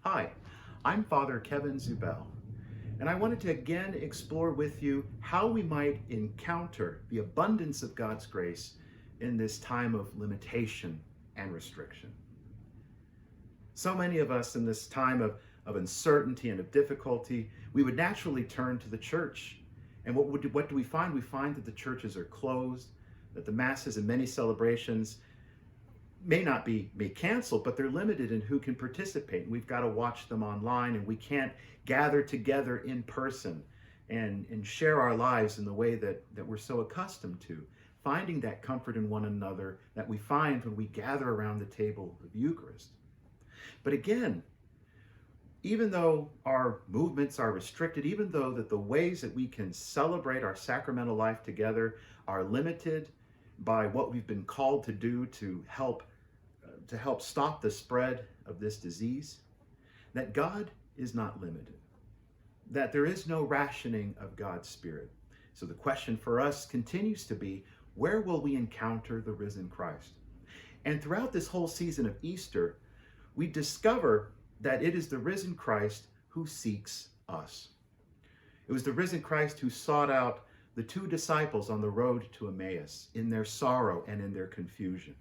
Hi, I'm Father Kevin Zubel, and I wanted to again explore with you how we might encounter the abundance of God's grace in this time of limitation and restriction. So many of us in this time of uncertainty and of difficulty, we would naturally turn to the church. And what do we find? We find that the churches are closed, that the masses and many celebrations may not be canceled, but they're limited in who can participate. We've got to watch them online, and we can't gather together in person and share our lives in the way that we're so accustomed to, finding that comfort in one another that we find when we gather around the table of Eucharist. But again, even though our movements are restricted, even though that the ways that we can celebrate our sacramental life together are limited by what we've been called to do to help stop the spread of this disease, that God is not limited, that there is no rationing of God's Spirit. So the question for us continues to be, where will we encounter the risen Christ? And throughout this whole season of Easter, we discover that it is the risen Christ who seeks us. It was the risen Christ who sought out the two disciples on the road to Emmaus in their sorrow and in their confusion.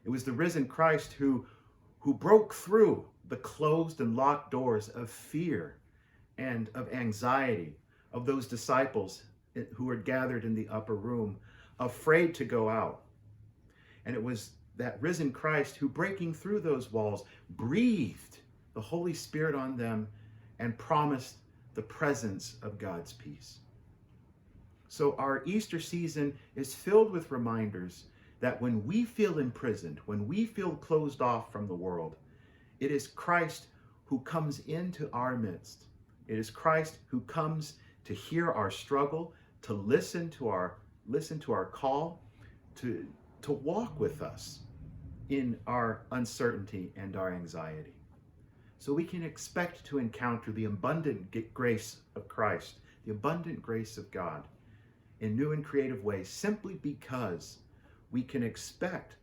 It was the risen Christ who broke through the closed and locked doors of fear and of anxiety of those disciples who had gathered in the upper room, afraid to go out. And it was that risen Christ who, breaking through those walls, breathed the Holy Spirit on them and promised the presence of God's peace. So our Easter season is filled with reminders that when we feel imprisoned, when we feel closed off from the world, it is Christ who comes into our midst. It is Christ who comes to hear our struggle, to listen to our call, to walk with us in our uncertainty and our anxiety. So we can expect to encounter the abundant grace of Christ, the abundant grace of God in new and creative ways, simply because we can expect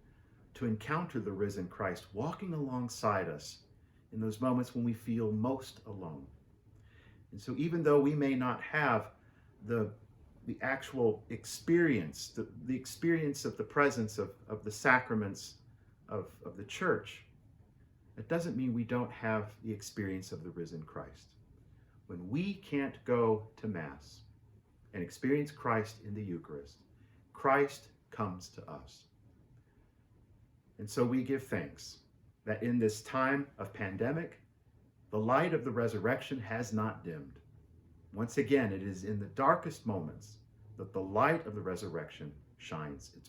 to encounter the risen Christ walking alongside us in those moments when we feel most alone. And so even though we may not have the actual experience, the experience of the presence of the sacraments of the church, that doesn't mean we don't have the experience of the risen Christ. When we can't go to Mass and experience Christ in the Eucharist, Christ comes to us. And so we give thanks that in this time of pandemic, the light of the resurrection has not dimmed. Once again, it is in the darkest moments that the light of the resurrection shines its